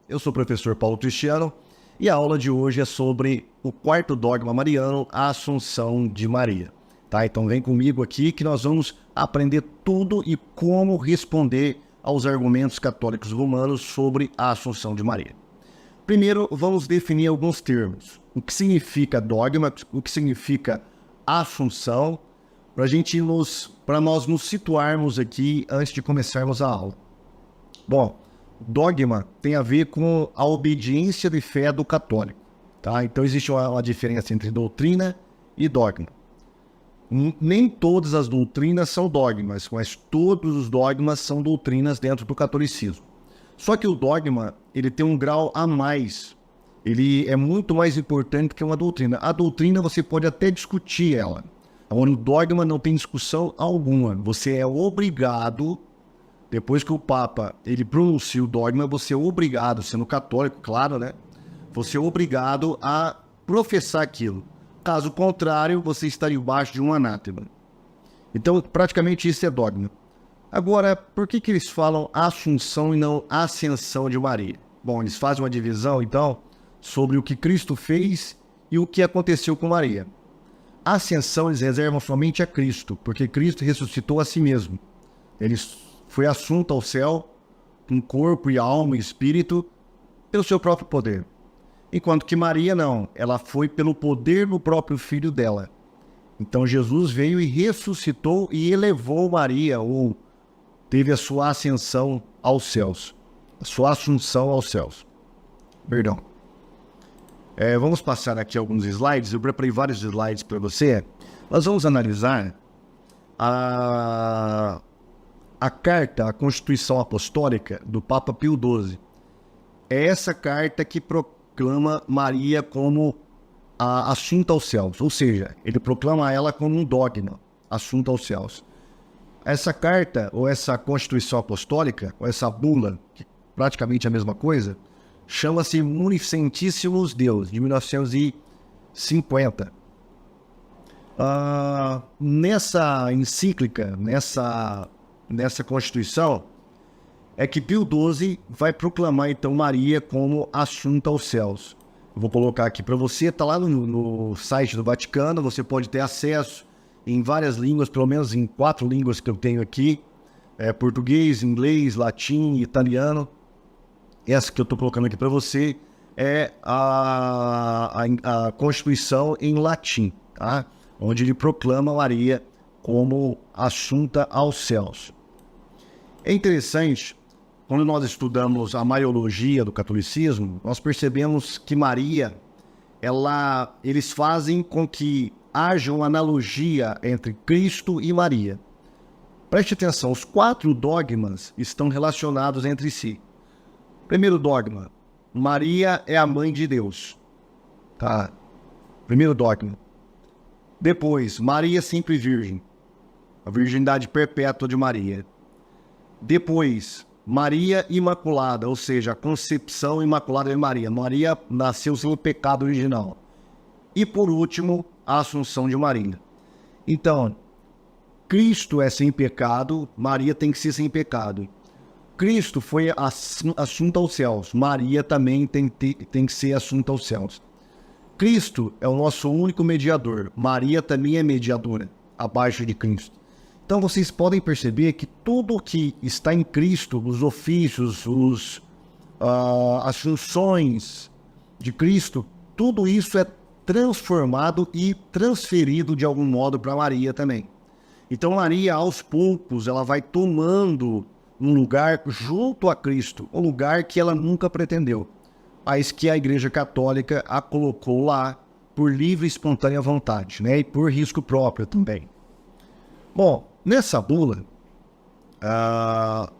Eu sou o professor Paulo Cristiano e a aula de hoje é sobre o quarto dogma mariano, a Assunção de Maria. Tá? Então vem comigo aqui que nós vamos aprender tudo e como responder aos argumentos católicos romanos sobre a Assunção de Maria. Primeiro, vamos definir alguns termos. O que significa dogma, o que significa Assunção, para nós nos situarmos aqui antes de começarmos a aula. Bom, dogma tem a ver com a obediência de fé do católico, tá? Então existe uma diferença entre doutrina e dogma. Nem todas as doutrinas são dogmas, mas todos os dogmas são doutrinas dentro do catolicismo. Só que o dogma, ele tem um grau a mais. Ele é muito mais importante que uma doutrina. A doutrina você pode até discutir ela. Agora, o dogma não tem discussão alguma. Você é obrigado. Depois que o Papa ele pronuncia o dogma, você é obrigado, sendo católico, claro, né? Você é obrigado a professar aquilo. Caso contrário, você estaria embaixo de um anátema. Então, praticamente isso é dogma. Agora, por que eles falam Assunção e não Ascensão de Maria? Bom, eles fazem uma divisão, então, sobre o que Cristo fez e o que aconteceu com Maria. A Ascensão eles reservam somente a Cristo, porque Cristo ressuscitou a si mesmo. Eles foi assunto ao céu, com corpo e alma e espírito, pelo seu próprio poder. Enquanto que Maria não, ela foi pelo poder do próprio filho dela. Então Jesus veio e ressuscitou e elevou Maria, ou teve a sua ascensão aos céus, a sua assunção aos céus. Perdão. Vamos passar aqui alguns slides, eu preparei vários slides para você. Nós vamos analisar a carta, a Constituição Apostólica do Papa Pio XII. É essa carta que proclama Maria como a assunta aos céus, ou seja, ele proclama ela como um dogma, assunta aos céus. Essa carta, ou essa Constituição Apostólica, ou essa bula, que praticamente é a mesma coisa, chama-se Munificentíssimos Deus, de 1950. Nessa encíclica, nessa Constituição, é que Pio XII vai proclamar então Maria como assunta aos céus. Eu vou colocar aqui para você, está lá no site do Vaticano, você pode ter acesso em várias línguas, pelo menos em 4 línguas que eu tenho aqui, português, inglês, latim, italiano. Essa que eu estou colocando aqui para você é a Constituição em latim, tá? Onde ele proclama Maria como assunta aos céus. É interessante, quando nós estudamos a Mariologia do catolicismo, nós percebemos que Maria, eles fazem com que haja uma analogia entre Cristo e Maria. Preste atenção, os 4 dogmas estão relacionados entre si. Primeiro dogma, Maria é a mãe de Deus. Tá? Primeiro dogma. Depois, Maria sempre virgem. A virgindade perpétua de Maria. Depois, Maria Imaculada, ou seja, a concepção imaculada de Maria. Maria nasceu sem o pecado original. E por último, a Assunção de Maria. Então, Cristo é sem pecado, Maria tem que ser sem pecado. Cristo foi assunto aos céus, Maria também tem que ser assunta aos céus. Cristo é o nosso único mediador, Maria também é mediadora, abaixo de Cristo. Então vocês podem perceber que tudo que está em Cristo, os ofícios, as funções de Cristo, tudo isso é transformado e transferido de algum modo para Maria também. Então Maria, aos poucos, ela vai tomando um lugar junto a Cristo, um lugar que ela nunca pretendeu, mas que a Igreja Católica a colocou lá por livre e espontânea vontade, né? E por risco próprio também. Bom, nessa bula,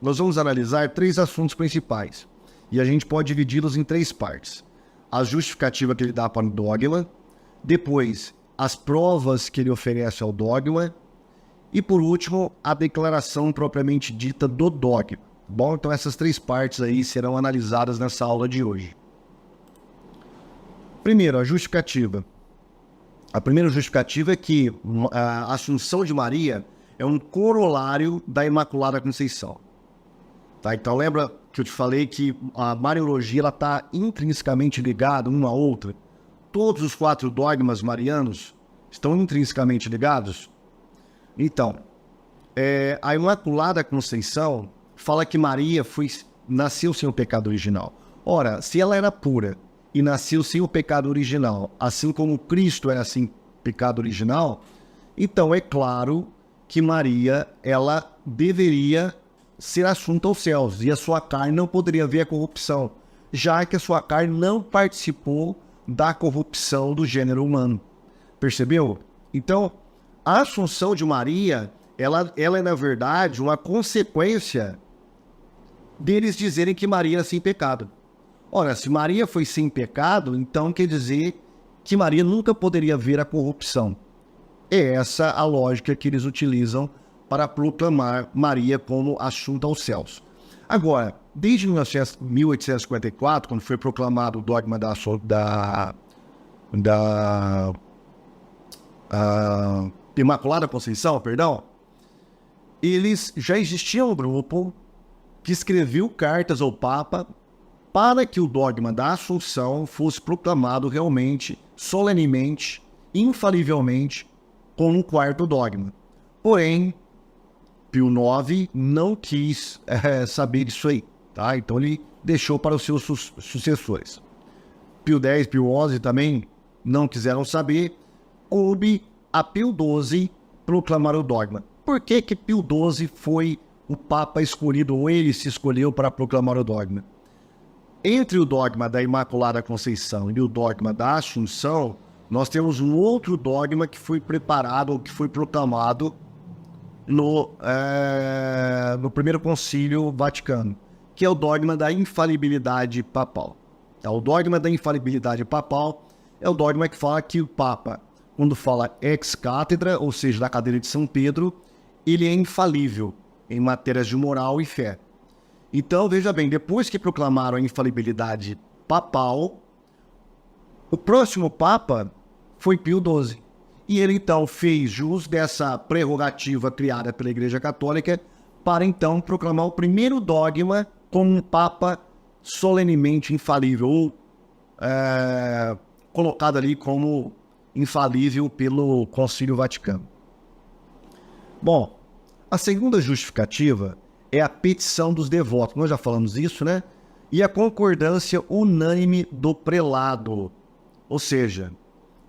nós vamos analisar 3 assuntos principais, e a gente pode dividi-los em 3 partes. A justificativa que ele dá para o dogma, depois as provas que ele oferece ao dogma, e por último, a declaração propriamente dita do dogma. Bom, então essas 3 partes aí serão analisadas nessa aula de hoje. Primeiro, a justificativa. A primeira justificativa é que a Assunção de Maria é um corolário da Imaculada Conceição. Tá? Então lembra que eu te falei que a Mariologia está intrinsecamente ligada uma à outra? Todos os 4 dogmas marianos estão intrinsecamente ligados? Então, a Imaculada Conceição fala que Maria nasceu sem o pecado original. Ora, se ela era pura e nasceu sem o pecado original, assim como Cristo era sem pecado original, então é claro que Maria, ela deveria ser assunta aos céus, e a sua carne não poderia ver a corrupção, já que a sua carne não participou da corrupção do gênero humano. Percebeu? Então, a Assunção de Maria, ela é, na verdade, uma consequência deles dizerem que Maria era sem pecado. Ora, se Maria foi sem pecado, então quer dizer que Maria nunca poderia ver a corrupção. É essa a lógica que eles utilizam para proclamar Maria como assunta aos céus. Agora, desde 1854, quando foi proclamado o dogma da Imaculada Conceição, já existia um grupo que escreveu cartas ao Papa para que o dogma da Assunção fosse proclamado realmente, solenemente, infalivelmente, como um 4º dogma. Porém, Pio IX não quis saber disso aí, tá? Então ele deixou para os seus sucessores. Pio X, Pio XI também não quiseram saber. Coube a Pio XII proclamar o dogma. Por que Pio XII foi o Papa escolhido, ou ele se escolheu para proclamar o dogma? Entre o dogma da Imaculada Conceição e o dogma da Assunção, nós temos um outro dogma que foi preparado, ou que foi proclamado no primeiro concílio Vaticano, que é o dogma da infalibilidade papal. O dogma da infalibilidade papal é o dogma que fala que o Papa, quando fala ex cátedra, ou seja, da cadeira de São Pedro, ele é infalível em matérias de moral e fé. Então, veja bem, depois que proclamaram a infalibilidade papal, o próximo Papa foi Pio XII. E ele, então, fez jus dessa prerrogativa criada pela Igreja Católica para, então, proclamar o primeiro dogma como um Papa solenemente infalível, ou colocado ali como infalível pelo Concílio Vaticano. Bom, a segunda justificativa é a petição dos devotos. Nós já falamos isso, né? E a concordância unânime do prelado. Ou seja,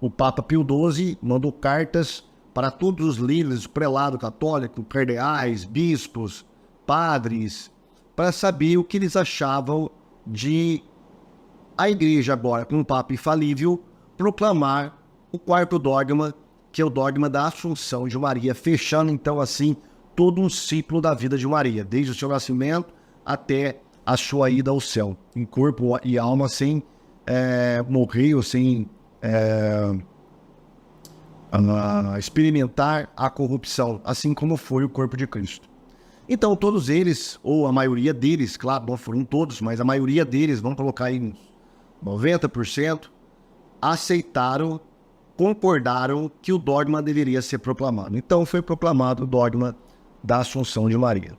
o Papa Pio XII mandou cartas para todos os líderes do prelado católico, cardeais, bispos, padres, para saber o que eles achavam de a Igreja agora, com o Papa infalível, proclamar o 4º dogma, que é o dogma da Assunção de Maria, fechando então assim todo um ciclo da vida de Maria, desde o seu nascimento até a sua ida ao céu, em corpo e alma, sem morrer ou sem experimentar a corrupção, assim como foi o corpo de Cristo. Então todos eles, ou a maioria deles, claro, não foram todos, mas a maioria deles, vamos colocar aí uns 90%, aceitaram, concordaram que o dogma deveria ser proclamado. Então foi proclamado o dogma da Assunção de Maria.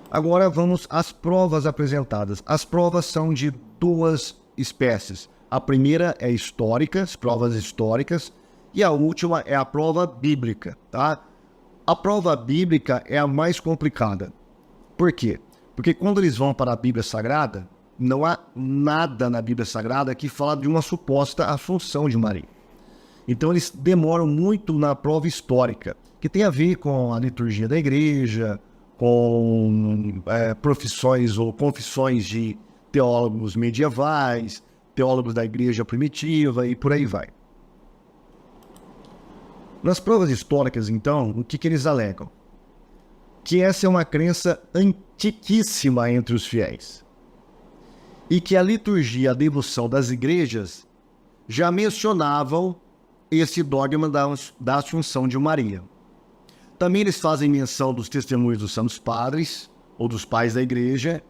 Agora vamos às provas apresentadas. As provas são de 2 espécies. A primeira é histórica, as provas históricas, e a última é a prova bíblica, tá? A prova bíblica é a mais complicada. Por quê? Porque quando eles vão para a Bíblia Sagrada, não há nada na Bíblia Sagrada que fala de uma suposta Assunção de Maria. Então eles demoram muito na prova histórica, que tem a ver com a liturgia da igreja, com profissões ou confissões de teólogos medievais, teólogos da igreja primitiva e por aí vai. Nas provas históricas, então, o que eles alegam? Que essa é uma crença antiquíssima entre os fiéis. E que a liturgia e a devoção das igrejas já mencionavam esse dogma da Assunção de Maria. Também eles fazem menção dos testemunhos dos santos padres, ou dos pais da igreja,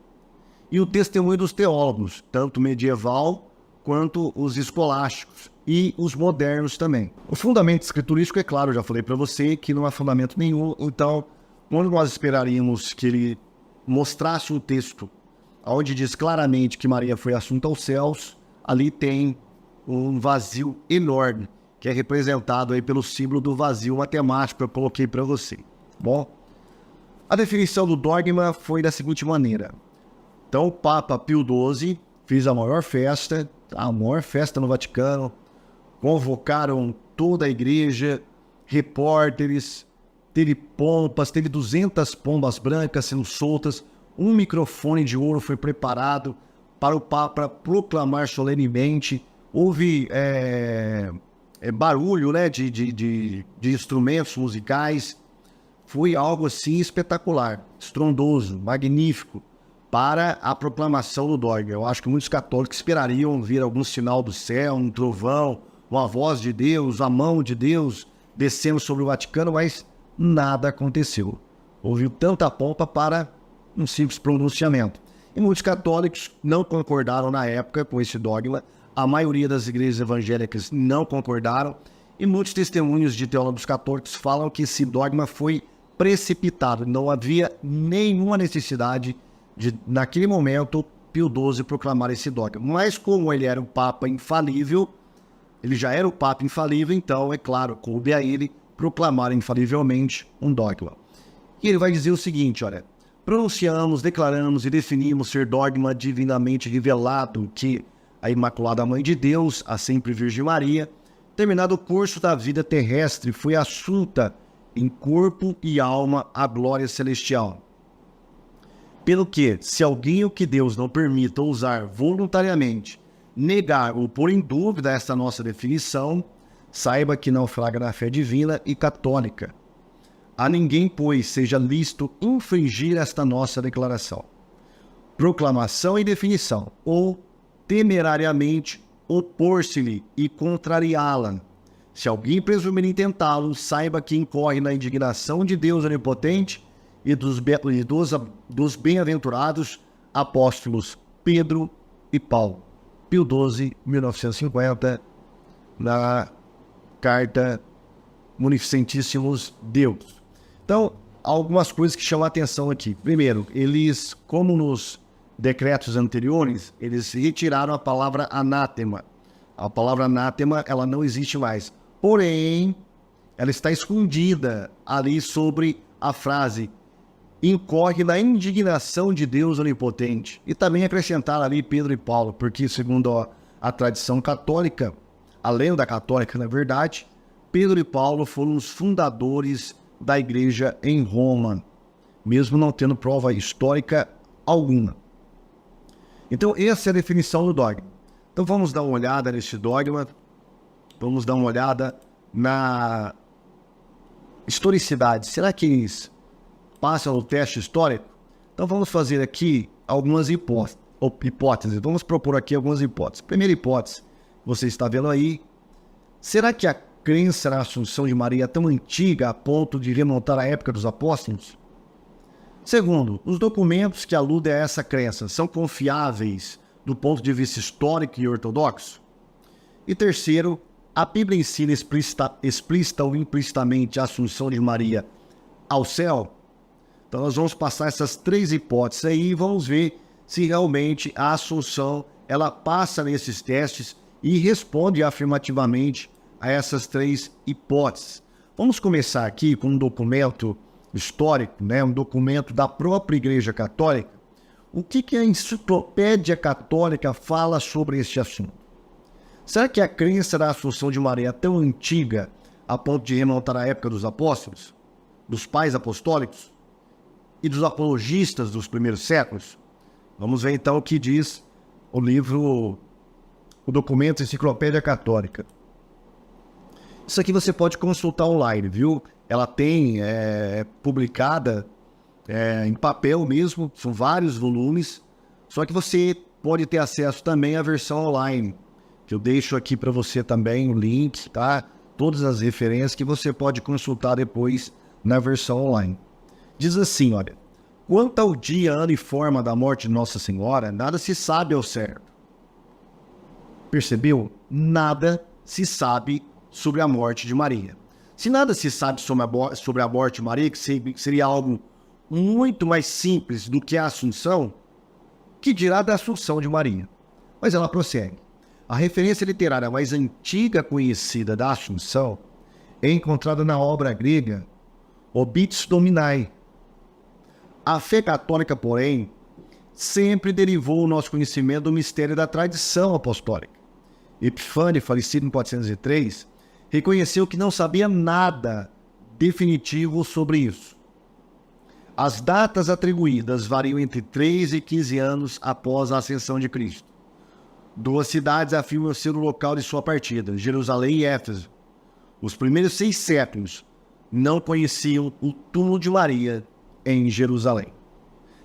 e o testemunho dos teólogos, tanto medieval quanto os escolásticos e os modernos também. O fundamento escriturístico, é claro, já falei para você que não há fundamento nenhum, então quando nós esperaríamos que ele mostrasse um texto onde diz claramente que Maria foi assunta aos céus, ali tem um vazio enorme, que é representado aí pelo símbolo do vazio matemático que eu coloquei para você. Bom, a definição do dogma foi da seguinte maneira. Então, o Papa Pio XII fez a maior festa no Vaticano, convocaram toda a igreja, repórteres, teve pompas, teve 200 pombas brancas sendo soltas, um microfone de ouro foi preparado para o Papa proclamar solenemente, houve barulho, né, de instrumentos musicais, foi algo assim espetacular, estrondoso, magnífico, para a proclamação do dogma. Eu acho que muitos católicos esperariam ver algum sinal do céu, um trovão, uma voz de Deus, a mão de Deus descendo sobre o Vaticano, mas nada aconteceu. Houve tanta pompa para um simples pronunciamento. E muitos católicos não concordaram na época com esse dogma, a maioria das igrejas evangélicas não concordaram, e muitos testemunhos de teólogos católicos falam que esse dogma foi precipitado, não havia nenhuma necessidade de, naquele momento, Pio XII proclamar esse dogma. Mas como ele era um Papa infalível, ele já era o Papa infalível, então, é claro, coube a ele proclamar infalivelmente um dogma. E ele vai dizer o seguinte, olha, pronunciamos, declaramos e definimos ser dogma divinamente revelado que a Imaculada Mãe de Deus, a sempre Virgem Maria, terminado o curso da vida terrestre, foi assunta em corpo e alma à glória celestial. Pelo que, se alguém o que Deus não permita usar voluntariamente, negar ou pôr em dúvida esta nossa definição, saiba que naufraga na fé divina e católica. A ninguém, pois, seja lícito infringir esta nossa declaração, proclamação e definição, ou temerariamente opor-se-lhe e contrariá-la. Se alguém presumir em tentá-lo, saiba que incorre na indignação de Deus onipotente e dos bem-aventurados apóstolos Pedro e Paulo. Pio XII, 1950, na carta Munificentíssimos Deus. Então, algumas coisas que chamam a atenção aqui. Primeiro, eles, como nos decretos anteriores, eles retiraram a palavra anátema. A palavra anátema, ela não existe mais. Porém, ela está escondida ali sobre a frase incorre na indignação de Deus onipotente. E também acrescentaram ali Pedro e Paulo, porque segundo a tradição católica, a lenda católica, na verdade, Pedro e Paulo foram os fundadores da igreja em Roma, mesmo não tendo prova histórica alguma. Então, essa é a definição do dogma. Então, vamos dar uma olhada nesse dogma, vamos dar uma olhada na historicidade. Será que eles passam o teste histórico? Então, vamos fazer aqui algumas hipóteses. Vamos propor aqui algumas hipóteses. Primeira hipótese, você está vendo aí, será que a crença na Assunção de Maria é tão antiga a ponto de remontar à época dos apóstolos? Segundo, os documentos que aludem a essa crença são confiáveis do ponto de vista histórico e ortodoxo? E terceiro, a Bíblia ensina explícita ou implicitamente a Assunção de Maria ao céu? Então nós vamos passar essas três hipóteses aí e vamos ver se realmente a Assunção ela passa nesses testes e responde afirmativamente a essas três hipóteses. Vamos começar aqui com um documento histórico, né, um documento da própria Igreja Católica. O que a Enciclopédia Católica fala sobre este assunto? Será que a crença da Assunção de Maria é tão antiga a ponto de remontar à época dos apóstolos, dos pais apostólicos e dos apologistas dos primeiros séculos? Vamos ver então o que diz o livro, o documento Enciclopédia Católica. Isso aqui você pode consultar online, viu? Ela tem publicada em papel mesmo, são vários volumes, só que você pode ter acesso também à versão online, que eu deixo aqui para você também o link, tá? Todas as referências que você pode consultar depois na versão online. Diz assim, olha, quanto ao dia, ano e forma da morte de Nossa Senhora, nada se sabe ao certo. Percebeu? Nada se sabe sobre a morte de Maria. Se nada se sabe sobre a morte de Maria, que seria algo muito mais simples do que a Assunção, que dirá da Assunção de Maria. Mas ela prossegue. A referência literária mais antiga conhecida da Assunção é encontrada na obra grega Obits Dominai. A fé católica, porém, sempre derivou o nosso conhecimento do mistério da tradição apostólica. Epifânio, falecido em 403, reconheceu que não sabia nada definitivo sobre isso. As datas atribuídas variam entre 3 e 15 anos após a ascensão de Cristo. 2 cidades afirmam ser o local de sua partida, Jerusalém e Éfeso. Os primeiros 6 séculos não conheciam o túmulo de Maria em Jerusalém.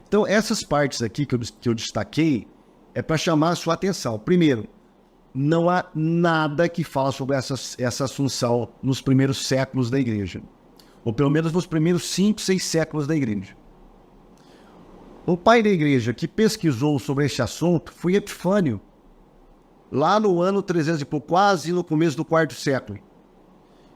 Então, essas partes aqui que eu destaquei é para chamar a sua atenção. Primeiro, não há nada que fala sobre essa Assunção nos primeiros séculos da igreja. Ou pelo menos nos primeiros 5, 6 séculos da igreja. O pai da igreja que pesquisou sobre este assunto foi Epifânio, lá no ano 300 e pouco, quase no começo do 4º século.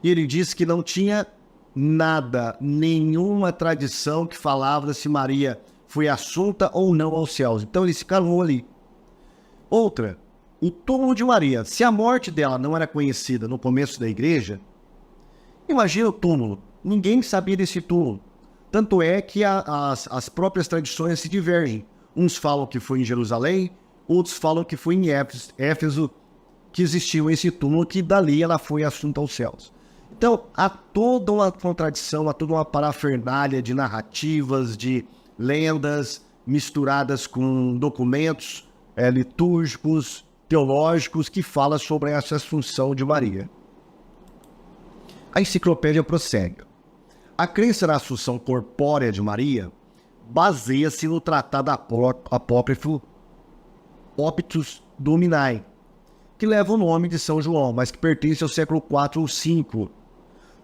E ele disse que não tinha nada, nenhuma tradição que falava se Maria foi assunta ou não aos céus. Então ele se calou ali. Outra, o túmulo de Maria. Se a morte dela não era conhecida no começo da igreja, imagina o túmulo. Ninguém sabia desse túmulo. Tanto é que as próprias tradições se divergem. Uns falam que foi em Jerusalém, outros falam que foi em Éfeso que existiu esse túmulo, que dali ela foi assunta aos céus. Então, há toda uma contradição, há toda uma parafernália de narrativas, de lendas misturadas com documentos litúrgicos, teológicos, que falam sobre essa Assunção de Maria. A enciclopédia prossegue. A crença na Assunção corpórea de Maria baseia-se no tratado apócrifo Optus Dominai, que leva o nome de São João, mas que pertence ao século IV ou V.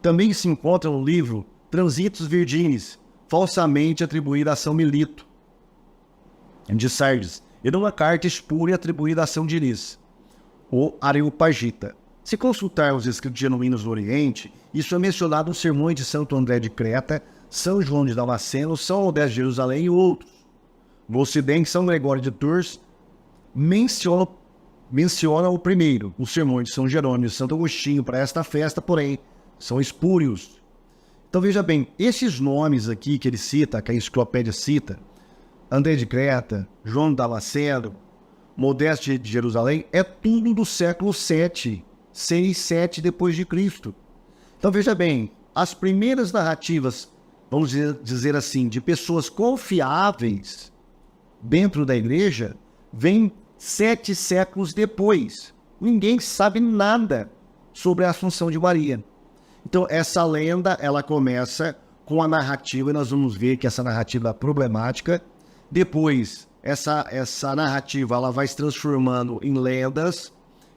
Também se encontra no livro Transitus Virginis, falsamente atribuída a São Milito, de Sardes, e numa carta espúria atribuída a São Diniz, ou Areopagita. Se consultarmos os escritos genuínos do Oriente, isso é mencionado nos sermões de Santo André de Creta, São João de Damasceno, São Odés de Jerusalém e outros. No Ocidente, São Gregório de Tours menciona o primeiro, os sermões de São Jerônimo e Santo Agostinho para esta festa, porém, são espúrios. Então veja bem, esses nomes aqui que ele cita, que a enciclopédia cita, André de Creta, João de Damasceno, Modesto de Jerusalém, é tudo do século VII, 6, 7 depois de Cristo. Então veja bem, as primeiras narrativas, vamos dizer assim, de pessoas confiáveis dentro da igreja, vêm 7 séculos depois. Ninguém sabe nada sobre a Assunção de Maria. Então essa lenda, ela começa com a narrativa, e nós vamos ver que essa narrativa é problemática. Depois, essa narrativa ela vai se transformando em lendas.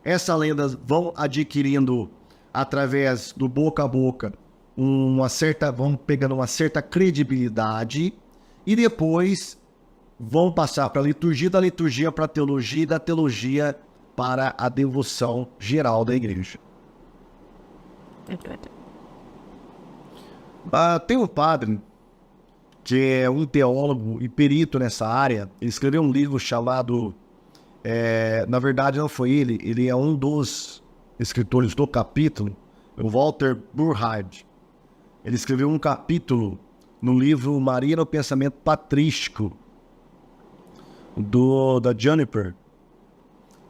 Essas lendas vão adquirindo, através do boca a boca, vão pegando uma certa credibilidade, e depois vão passar para a liturgia, da liturgia para a teologia, e da teologia para a devoção geral da igreja. Tem um padre que é um teólogo e perito nessa área. Ele escreveu um livro chamado... na verdade, não foi ele é um dos escritores do capítulo, o Walter Burhard. Ele escreveu um capítulo no livro Maria no Pensamento Patrístico, da Juniper.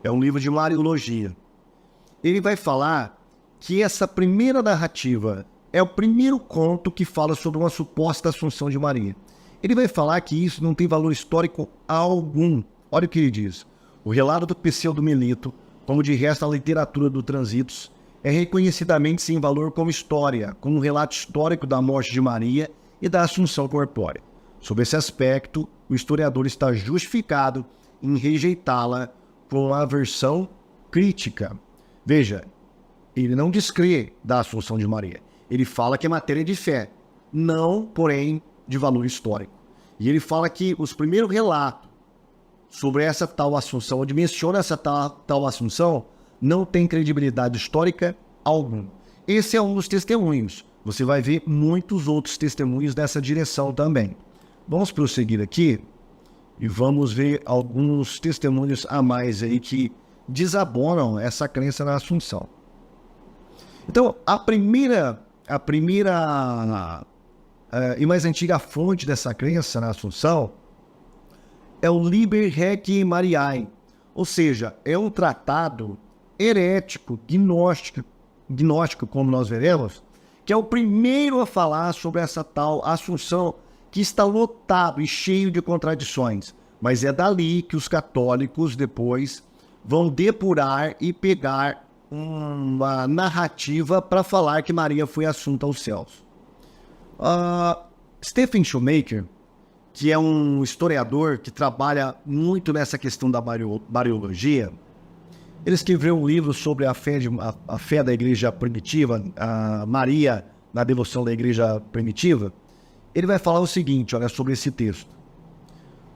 É um livro de Mariologia. Ele vai falar que essa primeira narrativa é o primeiro conto que fala sobre uma suposta Assunção de Maria. Ele vai falar que isso não tem valor histórico algum. Olha o que ele diz. O relato do Pseudo Melito, como de resto a literatura do Transitus, é reconhecidamente sem valor como história, como um relato histórico da morte de Maria e da Assunção corpórea. Sob esse aspecto, o historiador está justificado em rejeitá-la com a versão crítica. Veja, ele não descrê da Assunção de Maria. Ele fala que é matéria de fé, não, porém, de valor histórico. E ele fala que os primeiros relatos sobre essa tal Assunção, onde menciona essa tal Assunção, não tem credibilidade histórica alguma. Esse é um dos testemunhos. Você vai ver muitos outros testemunhos dessa direção também. Vamos prosseguir aqui e vamos ver alguns testemunhos a mais aí que desabonam essa crença na Assunção. Então, a primeira e mais antiga fonte dessa crença na Assunção é o Liber Requiem Mariae, ou seja, é um tratado herético, gnóstico, como nós veremos, que é o primeiro a falar sobre essa tal Assunção, que está lotado e cheio de contradições. Mas é dali que os católicos depois vão depurar e pegar uma narrativa para falar que Maria foi assunta aos céus. Stephen Shoemaker, que é um historiador que trabalha muito nessa questão da Mariologia, ele escreveu um livro sobre a fé da igreja primitiva, a Maria na devoção da igreja primitiva. Ele vai falar o seguinte, olha, sobre esse texto.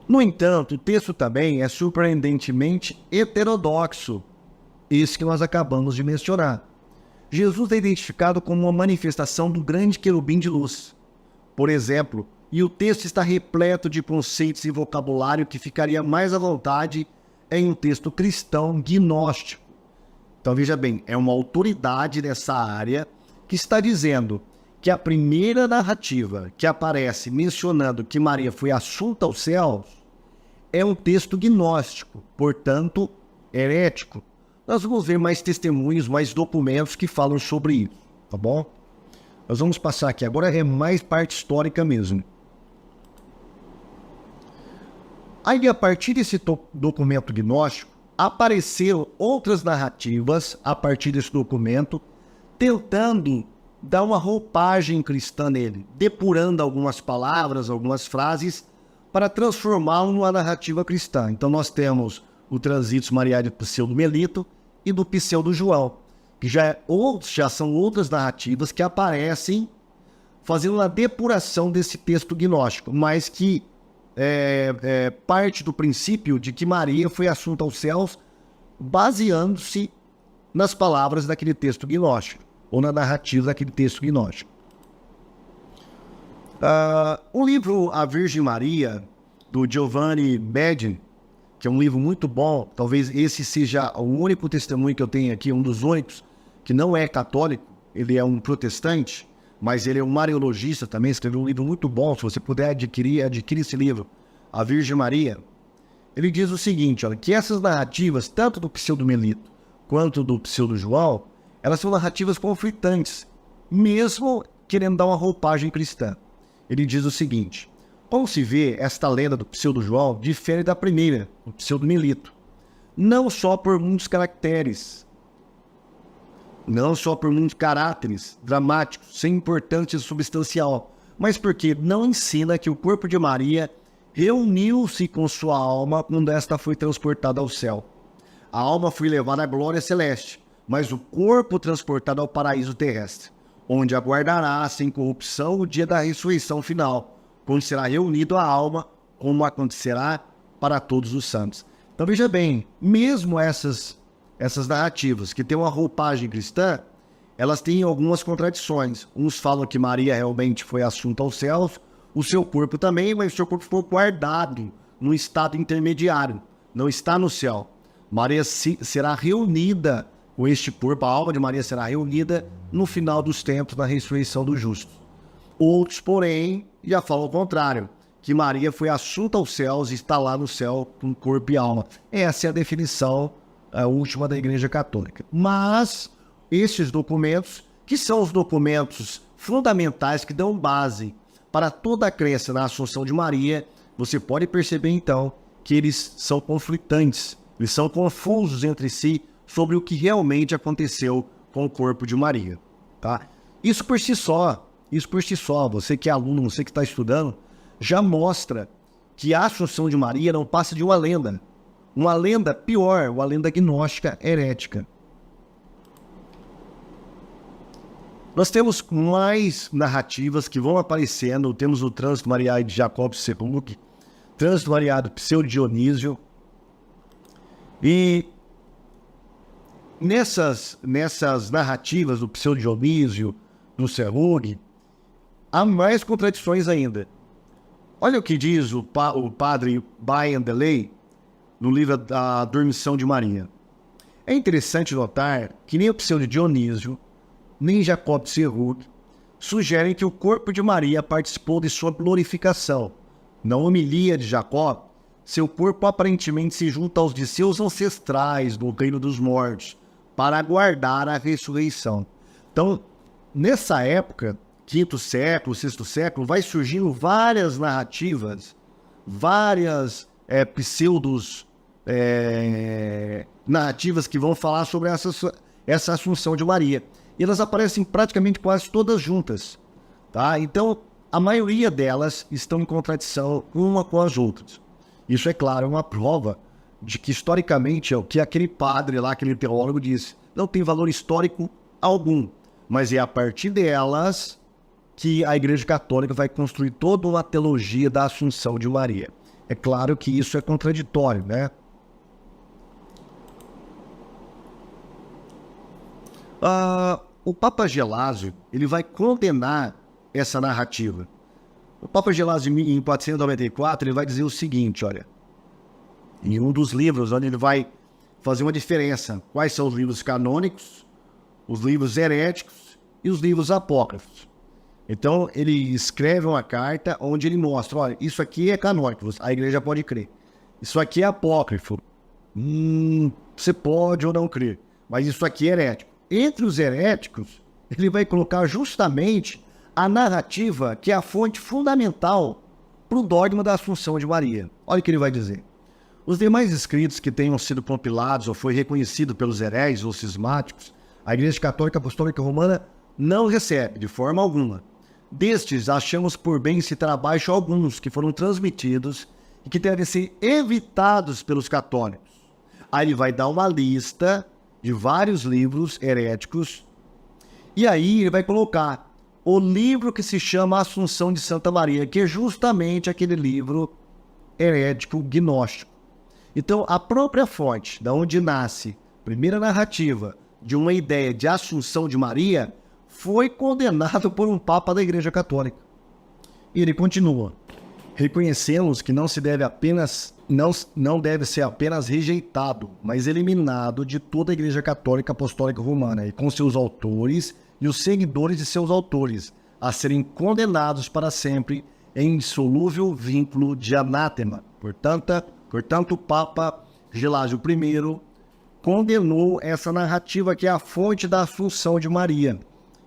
No entanto, o texto também é surpreendentemente heterodoxo, esse que nós acabamos de mencionar. Jesus é identificado como uma manifestação do grande querubim de luz, por exemplo, e o texto está repleto de conceitos e vocabulário que ficaria mais à vontade em um texto cristão gnóstico. Então veja bem, é uma autoridade nessa área que está dizendo que a primeira narrativa que aparece mencionando que Maria foi assunta aos céus é um texto gnóstico, portanto, herético. Nós vamos ver mais testemunhos, mais documentos que falam sobre isso, tá bom? Nós vamos passar aqui, agora é mais parte histórica mesmo. Aí, a partir desse documento gnóstico, apareceram outras narrativas a partir desse documento, tentando dar uma roupagem cristã nele, depurando algumas palavras, algumas frases, para transformá-lo numa narrativa cristã. Então nós temos o Transitus Mariae do Pseudo Melito e do Pseudo João, que já são outras narrativas que aparecem fazendo uma depuração desse texto gnóstico, mas que parte do princípio de que Maria foi assunta aos céus baseando-se nas palavras daquele texto gnóstico, ou na narrativa daquele texto gnóstico. O livro A Virgem Maria, do Giovanni Bedin, que é um livro muito bom, talvez esse seja o único testemunho que eu tenho aqui, um dos únicos, que não é católico, ele é um protestante, mas ele é um mariologista também, escreveu um livro muito bom, se você puder adquirir esse livro, A Virgem Maria. Ele diz o seguinte, olha, que essas narrativas, tanto do Pseudo Melito quanto do Pseudo João, elas são narrativas conflitantes, mesmo querendo dar uma roupagem cristã. Ele diz o seguinte, como se vê, esta lenda do Pseudo João difere da primeira, do Pseudo Melito, não só por muitos caracteres, não só por muitos caráteres dramáticos, sem importância substancial, mas porque não ensina que o corpo de Maria reuniu-se com sua alma quando esta foi transportada ao céu. A alma foi levada à glória celeste, mas o corpo transportado ao paraíso terrestre, onde aguardará sem corrupção o dia da ressurreição final, quando será reunido a alma, como acontecerá para todos os santos. Então veja bem, mesmo essas narrativas que têm uma roupagem cristã, elas têm algumas contradições. Uns falam que Maria realmente foi assunta aos céus, o seu corpo também, mas o seu corpo foi guardado num estado intermediário, não está no céu. Maria será reunida com este corpo, a alma de Maria será reunida no final dos tempos, na ressurreição dos justos. Outros, porém, já falam o contrário, que Maria foi assunta aos céus e está lá no céu com corpo e alma. Essa é a definição última da Igreja Católica. Mas esses documentos, que são os documentos fundamentais que dão base para toda a crença na Assunção de Maria, você pode perceber então que eles são conflitantes, eles são confusos entre si sobre o que realmente aconteceu com o corpo de Maria. Tá? Isso por si só, você que é aluno, você que está estudando, já mostra que a Assunção de Maria não passa de uma lenda. Uma lenda pior, uma lenda gnóstica herética. Nós temos mais narrativas que vão aparecendo. Temos o Trânsito Mariae de Jacob Seruc, Trânsito Mariae do Pseudo Dionísio. E Nessas narrativas do Pseudo-Dionísio, do Serug, há mais contradições ainda. Olha o que diz o padre Brian DeLay no livro A Dormição de Maria. É interessante notar que nem o Pseudo-Dionísio, nem Jacob Serug sugerem que o corpo de Maria participou de sua glorificação. Na homilia de Jacob, seu corpo aparentemente se junta aos de seus ancestrais no reino dos mortos, para aguardar a ressurreição. Então, nessa época, quinto século, sexto século, vai surgindo várias narrativas, várias narrativas que vão falar sobre essa assunção de Maria. E elas aparecem praticamente quase todas juntas. Tá? Então, a maioria delas estão em contradição uma com as outras. Isso, é claro, é uma prova de que, historicamente, é o que aquele padre lá, aquele teólogo disse, não tem valor histórico algum, mas é a partir delas que a Igreja Católica vai construir toda uma teologia da Assunção de Maria. É claro que isso é contraditório, né? O Papa Gelásio, ele vai condenar essa narrativa. O Papa Gelásio, em 494, ele vai dizer o seguinte, olha, em um dos livros, onde ele vai fazer uma diferença. Quais são os livros canônicos, os livros heréticos e os livros apócrifos. Então, ele escreve uma carta onde ele mostra, olha, isso aqui é canônico, a igreja pode crer. Isso aqui é apócrifo. Você pode ou não crer, mas isso aqui é herético. Entre os heréticos, ele vai colocar justamente a narrativa que é a fonte fundamental para o dogma da Assunção de Maria. Olha o que ele vai dizer. Os demais escritos que tenham sido compilados ou foi reconhecido pelos heréis ou cismáticos, a Igreja Católica Apostólica Romana não recebe, de forma alguma. Destes, achamos por bem citar abaixo alguns que foram transmitidos e que devem ser evitados pelos católicos. Aí ele vai dar uma lista de vários livros heréticos e aí ele vai colocar o livro que se chama Assunção de Santa Maria, que é justamente aquele livro herético gnóstico. Então, a própria fonte, da onde nasce a primeira narrativa de uma ideia de Assunção de Maria, foi condenado por um Papa da Igreja Católica. E ele continua. Reconhecemos que não deve ser apenas rejeitado, mas eliminado de toda a Igreja Católica Apostólica Romana, e com seus autores e os seguidores de seus autores, a serem condenados para sempre em insolúvel vínculo de anátema. Portanto, o Papa Gelásio I condenou essa narrativa que é a fonte da Assunção de Maria.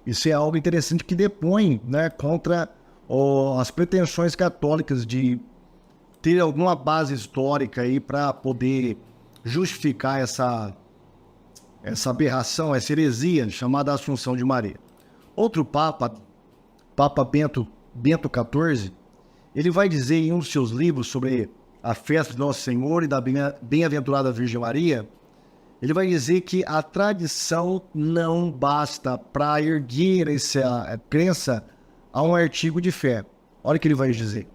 Isso é algo interessante que depõe, né, contra as pretensões católicas de ter alguma base histórica aí para poder justificar essa aberração, essa heresia chamada Assunção de Maria. Outro Papa, Papa Bento XIV, ele vai dizer em um dos seus livros sobre a festa de Nosso Senhor e da Bem-aventurada Virgem Maria, ele vai dizer que a tradição não basta para erguer essa crença a um artigo de fé. Olha o que ele vai dizer.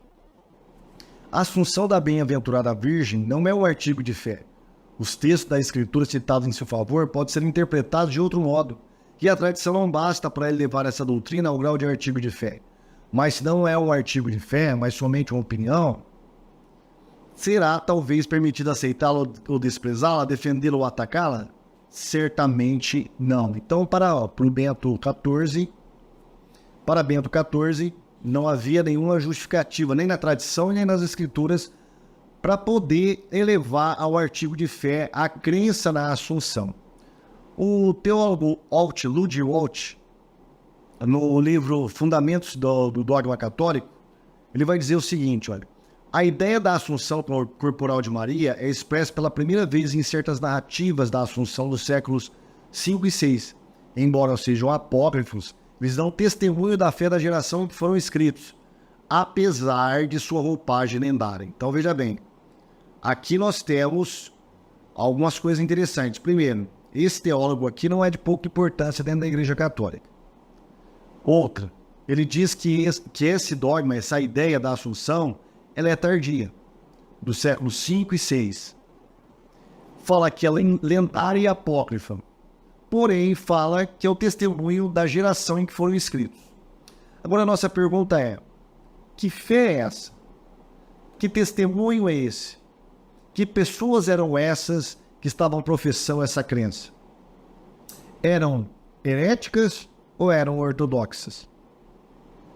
A Assunção da Bem-aventurada Virgem não é um artigo de fé. Os textos da Escritura citados em seu favor podem ser interpretados de outro modo, e a tradição não basta para elevar essa doutrina ao grau de artigo de fé. Mas se não é um artigo de fé, mas somente uma opinião, será talvez permitido aceitá-la ou desprezá-la, defendê-la ou atacá-la? Certamente não. Então, para Bento XIV, não havia nenhuma justificativa, nem na tradição, nem nas escrituras, para poder elevar ao artigo de fé a crença na Assunção. O teólogo Ludwig Alt, no livro Fundamentos do Dogma Católico, ele vai dizer o seguinte, olha, a ideia da Assunção corporal de Maria é expressa pela primeira vez em certas narrativas da Assunção dos séculos V e VI. Embora sejam apócrifos, eles dão testemunho da fé da geração que foram escritos, apesar de sua roupagem lendária. Então veja bem, aqui nós temos algumas coisas interessantes. Primeiro, esse teólogo aqui não é de pouca importância dentro da Igreja Católica. Outra, ele diz que esse dogma, essa ideia da Assunção, ela é tardia, do século V e VI. Fala que ela é lendária e apócrifa. porém fala que é o testemunho da geração em que foram escritos. Agora a nossa pergunta é, que fé é essa? Que testemunho é esse? Que pessoas eram essas que estavam professando essa crença? Eram heréticas ou eram ortodoxas?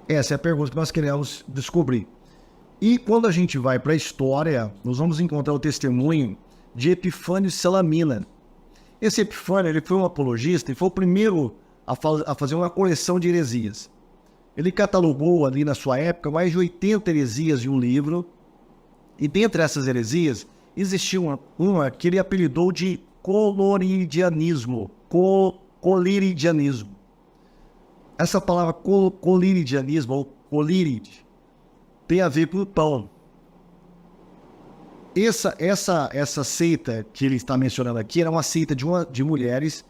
Essa é a pergunta que nós queremos descobrir. E quando a gente vai para a história, nós vamos encontrar o testemunho de Epifânio de Salamina. Esse Epifânio, ele foi um apologista e foi o primeiro a fazer uma coleção de heresias. Ele catalogou ali na sua época mais de 80 heresias em um livro, e dentre essas heresias existia uma que ele apelidou de coliridianismo. Coliridianismo. Essa palavra coliridianismo, ou coliride, tem a ver com o pão. Essa seita que ele está mencionando aqui era uma seita de mulheres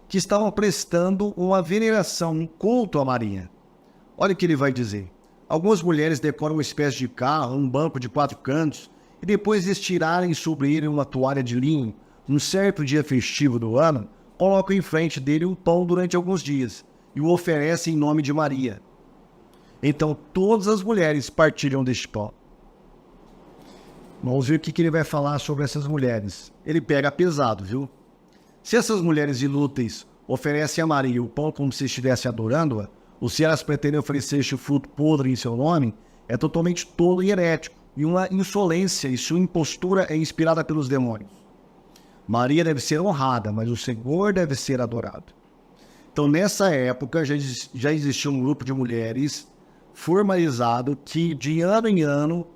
que estavam prestando uma veneração, um culto a Maria. Olha o que ele vai dizer. Algumas mulheres decoram uma espécie de carro, um banco de 4 cantos, e depois de estirarem sobre ele uma toalha de linho, num certo dia festivo do ano, colocam em frente dele um pão durante alguns dias, e o oferecem em nome de Maria. Então todas as mulheres partilham deste pão. Vamos ver o que ele vai falar sobre essas mulheres. Ele pega pesado, viu? Se essas mulheres inúteis oferecem a Maria o pão como se estivessem adorando-a, ou se elas pretendem oferecer este fruto podre em seu nome, é totalmente tolo e herético, e uma insolência, e sua impostura é inspirada pelos demônios. Maria deve ser honrada, mas o Senhor deve ser adorado. Então, nessa época, já existia um grupo de mulheres formalizado que, de ano em ano,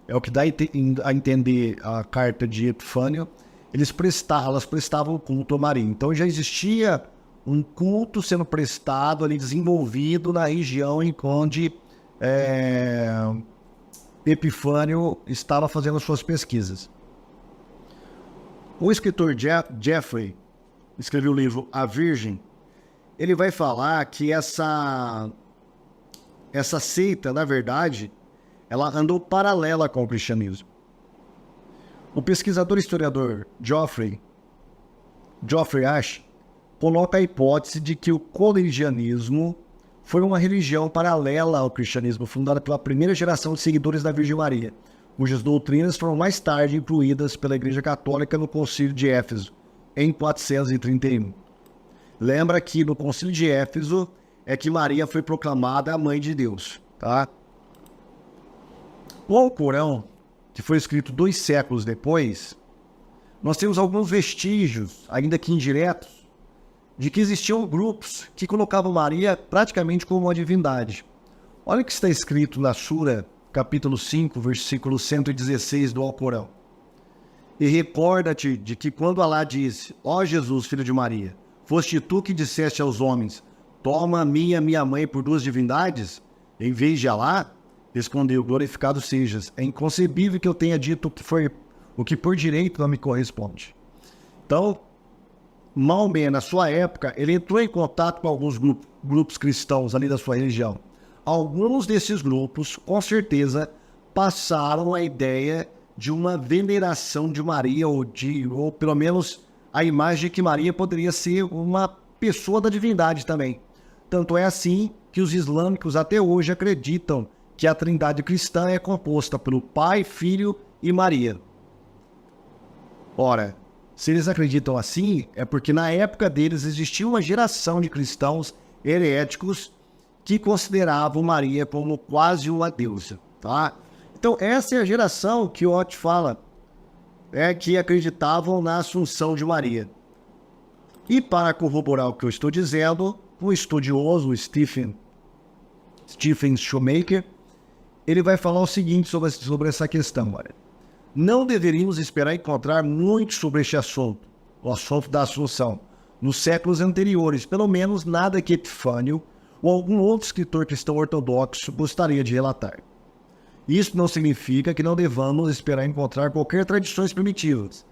é o que dá a entender a carta de Epifânio, elas prestavam culto a Maria. Então, já existia um culto sendo prestado ali, desenvolvido na região em onde Epifânio estava fazendo as suas pesquisas. O escritor Jeffrey escreveu o livro A Virgem. Ele vai falar que essa seita, na verdade, ela andou paralela com o cristianismo. O pesquisador e historiador Geoffrey Ash coloca a hipótese de que o coliridianismo foi uma religião paralela ao cristianismo, fundada pela primeira geração de seguidores da Virgem Maria, cujas doutrinas foram mais tarde incluídas pela Igreja Católica no Concílio de Éfeso, em 431. Lembra que no Concílio de Éfeso é que Maria foi proclamada a Mãe de Deus, tá? O Alcorão, que foi escrito 2 séculos depois, nós temos alguns vestígios, ainda que indiretos, de que existiam grupos que colocavam Maria praticamente como uma divindade. Olha o que está escrito na Sura, capítulo 5, versículo 116 do Alcorão. E recorda-te de que quando Alá disse, ó Jesus, filho de Maria, foste tu que disseste aos homens, toma a mim e a minha mãe por 2 divindades, em vez de Alá, respondeu, glorificado sejas, é inconcebível que eu tenha dito o que por direito não me corresponde. Então, Maomé, na sua época, ele entrou em contato com alguns grupos cristãos ali da sua religião. Alguns desses grupos, com certeza, passaram a ideia de uma veneração de Maria, ou pelo menos a imagem de que Maria poderia ser uma pessoa da divindade também. Tanto é assim que os islâmicos até hoje acreditam que a trindade cristã é composta pelo Pai, Filho e Maria. Ora, se eles acreditam assim, é porque na época deles existia uma geração de cristãos heréticos que consideravam Maria como quase uma deusa, tá? Então essa é a geração que Ott fala, que acreditavam na assunção de Maria. E para corroborar o que eu estou dizendo, o estudioso Stephen Shoemaker, ele vai falar o seguinte sobre essa questão, olha. Não deveríamos esperar encontrar muito sobre este assunto, o assunto da Assunção, nos séculos anteriores, pelo menos nada que Epifânio ou algum outro escritor cristão ortodoxo gostaria de relatar. Isso não significa que não devamos esperar encontrar qualquer tradições primitivas,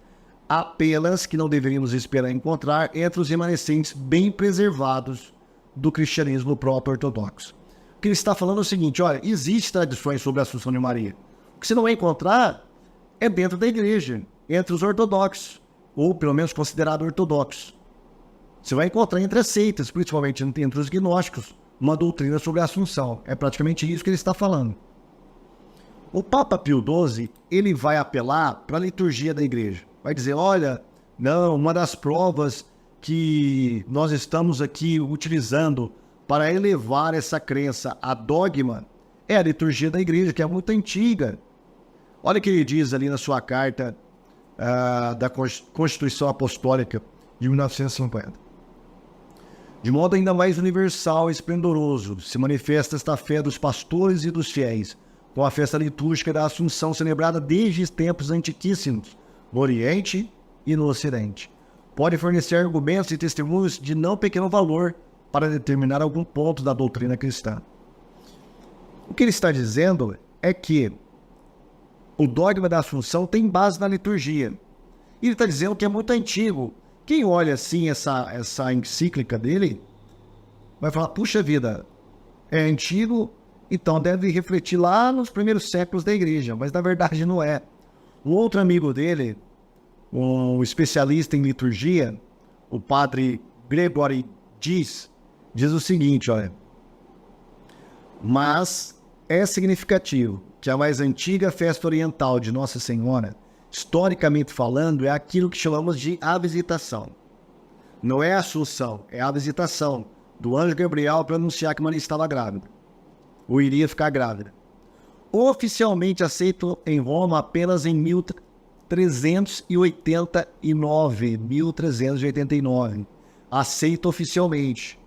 apenas que não deveríamos esperar encontrar entre os remanescentes bem preservados do cristianismo proto-ortodoxo. O que ele está falando é o seguinte, olha, existem tradições sobre a Assunção de Maria. O que você não vai encontrar é dentro da igreja, entre os ortodoxos, ou pelo menos considerado ortodoxo. Você vai encontrar entre as seitas, principalmente entre os gnósticos, uma doutrina sobre a Assunção. É praticamente isso que ele está falando. O Papa Pio XII, ele vai apelar para a liturgia da igreja. Vai dizer, olha, não, uma das provas que nós estamos aqui utilizando para elevar essa crença a dogma é a liturgia da igreja, que é muito antiga. Olha o que ele diz ali na sua carta da Constituição Apostólica de 1950. De modo ainda mais universal e esplendoroso, se manifesta esta fé dos pastores e dos fiéis, com a festa litúrgica da Assunção celebrada desde os tempos antiquíssimos, no Oriente e no Ocidente. Pode fornecer argumentos e testemunhos de não pequeno valor para determinar algum ponto da doutrina cristã. O que ele está dizendo é que o dogma da Assunção tem base na liturgia. E ele está dizendo que é muito antigo. Quem olha assim essa encíclica dele vai falar, puxa vida, é antigo, então deve refletir lá nos primeiros séculos da igreja, mas na verdade não é. Um outro amigo dele, um especialista em liturgia, o padre Gregory diz o seguinte, olha, mas é significativo que a mais antiga festa oriental de Nossa Senhora, historicamente falando, é aquilo que chamamos de a visitação. Não é a Assunção, é a visitação do anjo Gabriel para anunciar que Maria estava grávida, ou iria ficar grávida. Oficialmente aceito em Roma apenas em 1389, aceito oficialmente,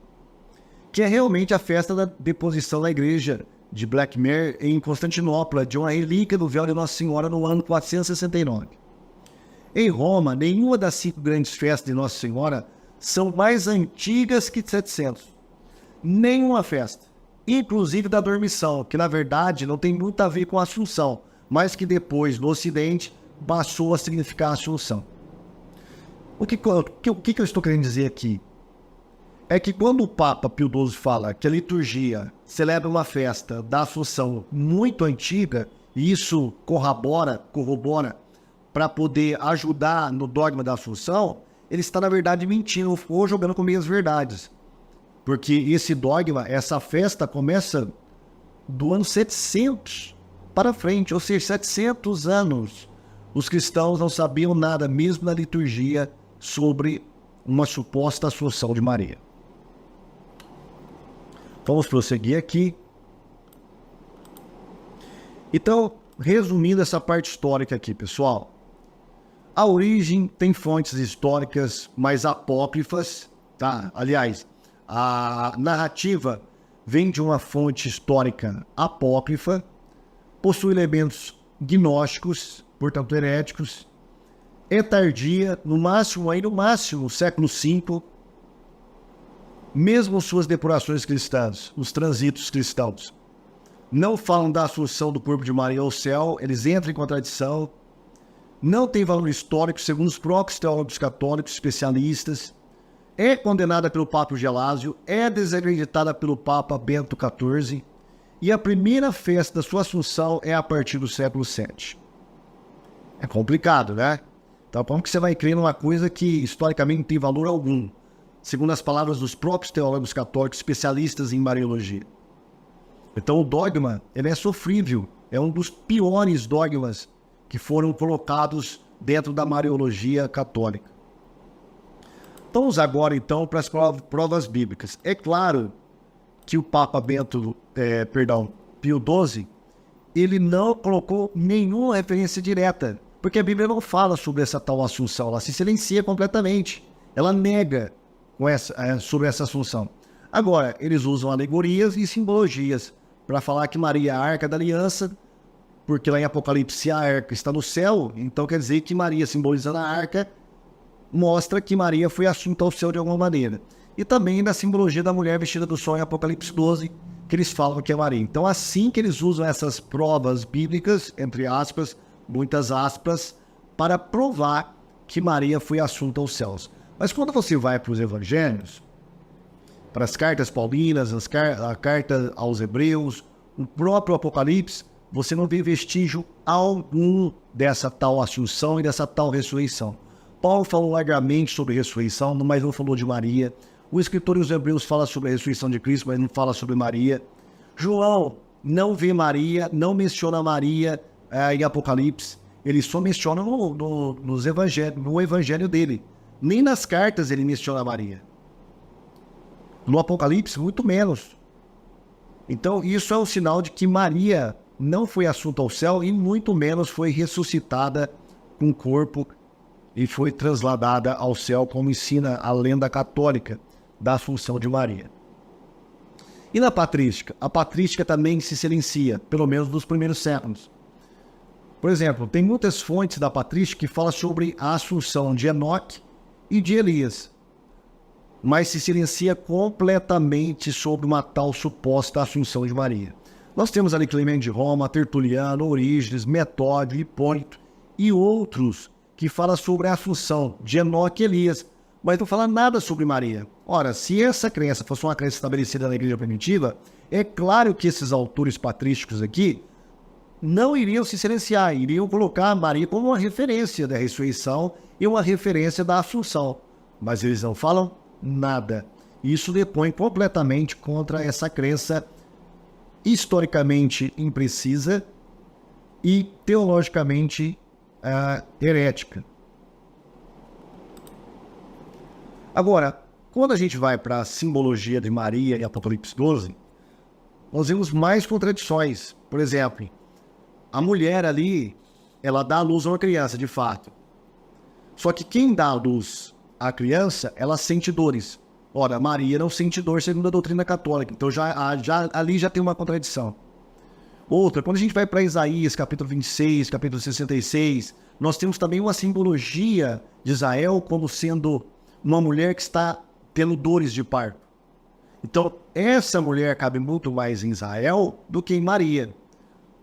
que é realmente a festa da deposição da igreja de Blackmere em Constantinopla, de uma relíquia do véu de Nossa Senhora no ano 469. Em Roma, nenhuma das 5 grandes festas de Nossa Senhora são mais antigas que 700. Nenhuma festa, inclusive da dormição, que na verdade não tem muito a ver com a Assunção, mas que depois, no Ocidente, passou a significar a Assunção. O que eu estou querendo dizer aqui? É que quando o Papa Pio XII fala que a liturgia celebra uma festa da Assunção muito antiga, e isso corrobora para poder ajudar no dogma da Assunção, ele está, na verdade, mentindo ou jogando com meias verdades. Porque esse dogma, essa festa, começa do ano 700 para frente, ou seja, 700 anos. Os cristãos não sabiam nada, mesmo na liturgia, sobre uma suposta Assunção de Maria. Vamos prosseguir aqui. Então, resumindo essa parte histórica aqui, pessoal. A origem tem fontes históricas mais apócrifas, tá? Aliás, a narrativa vem de uma fonte histórica apócrifa, possui elementos gnósticos, portanto heréticos, é tardia, no máximo, século V, mesmo suas depurações cristãs, os transitos cristãos, não falam da assunção do corpo de Maria ao céu, eles entram em contradição, não tem valor histórico, segundo os próprios teólogos católicos especialistas, é condenada pelo Papa Gelásio, é desacreditada pelo Papa Bento XIV, e a primeira festa da sua assunção é a partir do século VII. É complicado, né? Então, como que você vai crer numa coisa que historicamente não tem valor algum? Segundo as palavras dos próprios teólogos católicos especialistas em Mariologia. Então o dogma, ele é sofrível, é um dos piores dogmas que foram colocados dentro da Mariologia católica. Vamos agora então para as provas bíblicas. É claro que o Papa Pio XII, ele não colocou nenhuma referência direta, porque a Bíblia não fala sobre essa tal assunção, ela se silencia completamente, ela nega sobre essa assunção. Agora, eles usam alegorias e simbologias para falar que Maria é a arca da aliança, porque lá em Apocalipse a arca está no céu, então quer dizer que Maria, simbolizando a arca, mostra que Maria foi assunta ao céu de alguma maneira. E também da simbologia da mulher vestida do sol em Apocalipse 12, que eles falam que é Maria. Então, assim que eles usam essas provas bíblicas, entre aspas, muitas aspas, para provar que Maria foi assunta aos céus. Mas quando você vai para os evangelhos, para as cartas paulinas, a carta aos hebreus, o próprio Apocalipse, você não vê vestígio algum dessa tal assunção e dessa tal ressurreição. Paulo falou largamente sobre ressurreição, mas não falou de Maria. O escritor dos Hebreus fala sobre a ressurreição de Cristo, mas não fala sobre Maria. João não vê Maria, não menciona Maria em Apocalipse. Ele só menciona no evangelho dele. Nem nas cartas ele menciona Maria. No Apocalipse, muito menos. Então, isso é um sinal de que Maria não foi assunta ao céu e muito menos foi ressuscitada com o corpo e foi trasladada ao céu, como ensina a lenda católica da Assunção de Maria. E na patrística? A patrística também se silencia, pelo menos nos primeiros séculos. Por exemplo, tem muitas fontes da patrística que falam sobre a assunção de Enoque e de Elias, mas se silencia completamente sobre uma tal suposta assunção de Maria. Nós temos ali Clemente de Roma, Tertuliano, Orígenes, Metódio, Hipólito e outros que falam sobre a assunção de Enoque e Elias, mas não fala nada sobre Maria. Ora, se essa crença fosse uma crença estabelecida na igreja primitiva, é claro que esses autores patrísticos aqui não iriam se silenciar, iriam colocar Maria como uma referência da ressurreição e uma referência da assunção, mas eles não falam nada. Isso depõe completamente contra essa crença historicamente imprecisa e teologicamente herética. Agora, quando a gente vai para a simbologia de Maria em Apocalipse 12, nós vemos mais contradições. Por exemplo, a mulher ali, ela dá à luz a uma criança, de fato. Só que quem dá à luz à criança, ela sente dores. Ora, Maria não sente dor segundo a doutrina católica. Então ali já tem uma contradição. Outra, quando a gente vai para Isaías, capítulo 26, capítulo 66, nós temos também uma simbologia de Israel como sendo uma mulher que está tendo dores de parto. Então, essa mulher cabe muito mais em Israel do que em Maria.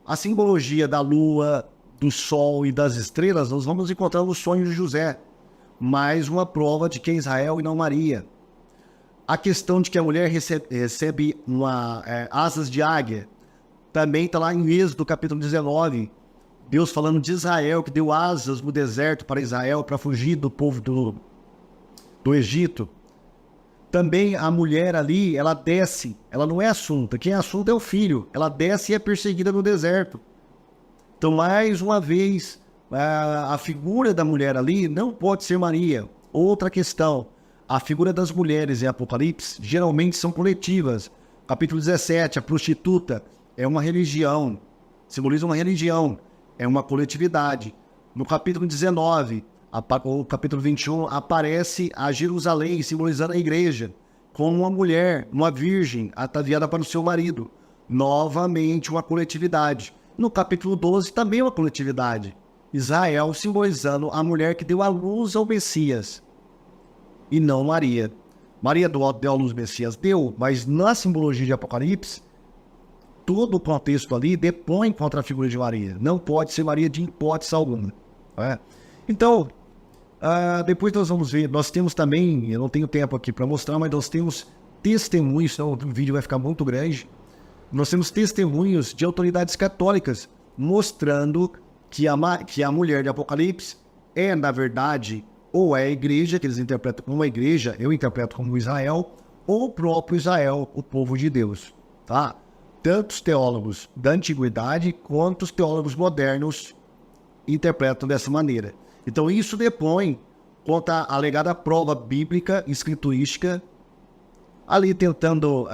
A simbologia da lua, do sol e das estrelas, nós vamos encontrar no sonho de José. Mais uma prova de que é Israel e não Maria. A questão de que a mulher recebe asas de águia, também está lá em Êxodo, capítulo 19. Deus falando de Israel, que deu asas no deserto para Israel, para fugir do povo do Egito. Também a mulher ali, ela desce, ela não é assunta. Quem é assunta é o filho. Ela desce e é perseguida no deserto. Então, mais uma vez, a figura da mulher ali não pode ser Maria. Outra questão, a figura das mulheres em Apocalipse geralmente são coletivas. Capítulo 17, a prostituta é uma religião, simboliza uma religião, é uma coletividade. No capítulo 19, o capítulo 21, aparece a Jerusalém, simbolizando a igreja, como uma mulher, uma virgem, ataviada para o seu marido. Novamente uma coletividade. No capítulo 12, também uma coletividade. Israel simbolizando a mulher que deu à luz ao Messias, e não Maria. Maria deu à luz ao Messias, deu, mas na simbologia de Apocalipse, todo o contexto ali depõe contra a figura de Maria. Não pode ser Maria de hipótese alguma. Então, depois nós vamos ver, nós temos também, eu não tenho tempo aqui para mostrar, mas nós temos testemunhos, então o vídeo vai ficar muito grande. Nós temos testemunhos de autoridades católicas mostrando que a mulher de Apocalipse é, na verdade, ou é a igreja, que eles interpretam como uma igreja, eu interpreto como Israel, ou o próprio Israel, o povo de Deus. Tá? Tanto os teólogos da antiguidade quanto os teólogos modernos interpretam dessa maneira. Então isso depõe contra a alegada prova bíblica, escriturística, ali tentando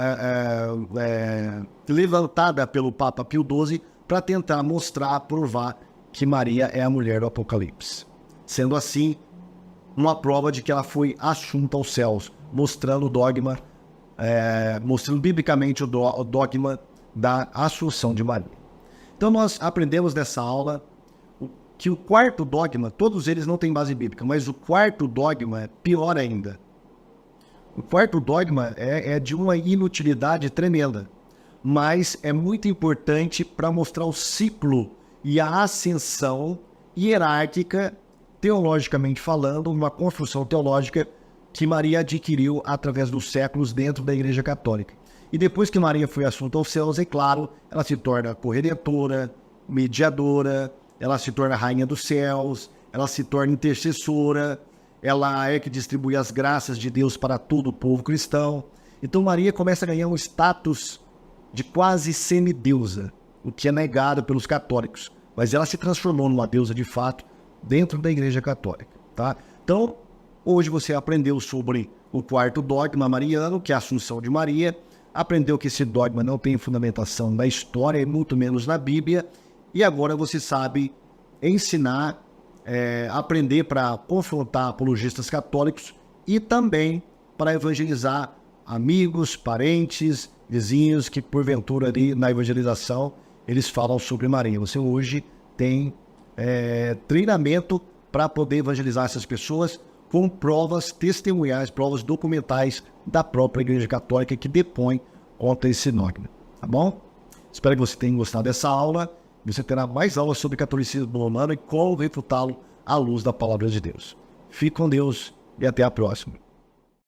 levantada pelo Papa Pio XII para tentar mostrar, provar que Maria é a mulher do Apocalipse. Sendo assim, uma prova de que ela foi assunta aos céus, mostrando o dogma, mostrando biblicamente o dogma da assunção de Maria. Então nós aprendemos nessa aula que o quarto dogma, todos eles não têm base bíblica, mas o quarto dogma é pior ainda. O quarto dogma é de uma inutilidade tremenda, mas é muito importante para mostrar o ciclo e a ascensão hierárquica, teologicamente falando, uma construção teológica que Maria adquiriu através dos séculos dentro da Igreja Católica. E depois que Maria foi assunta aos céus, é claro, ela se torna corredentora, mediadora, ela se torna rainha dos céus, ela se torna intercessora, ela é que distribui as graças de Deus para todo o povo cristão. Então Maria começa a ganhar um status de quase semideusa, o que é negado pelos católicos, mas ela se transformou numa deusa de fato dentro da Igreja Católica, tá? Então, hoje você aprendeu sobre o quarto dogma mariano, que é a Assunção de Maria, aprendeu que esse dogma não tem fundamentação na história e muito menos na Bíblia, e agora você sabe ensinar, aprender para confrontar apologistas católicos e também para evangelizar amigos, parentes, vizinhos que porventura ali na evangelização eles falam sobre Maria. Você hoje tem treinamento para poder evangelizar essas pessoas com provas testemunhais, provas documentais da própria Igreja Católica que depõe contra esse dogma, tá bom? Espero que você tenha gostado dessa aula. Você terá mais aulas sobre catolicismo romano e como refutá-lo à luz da palavra de Deus. Fique com Deus e até a próxima.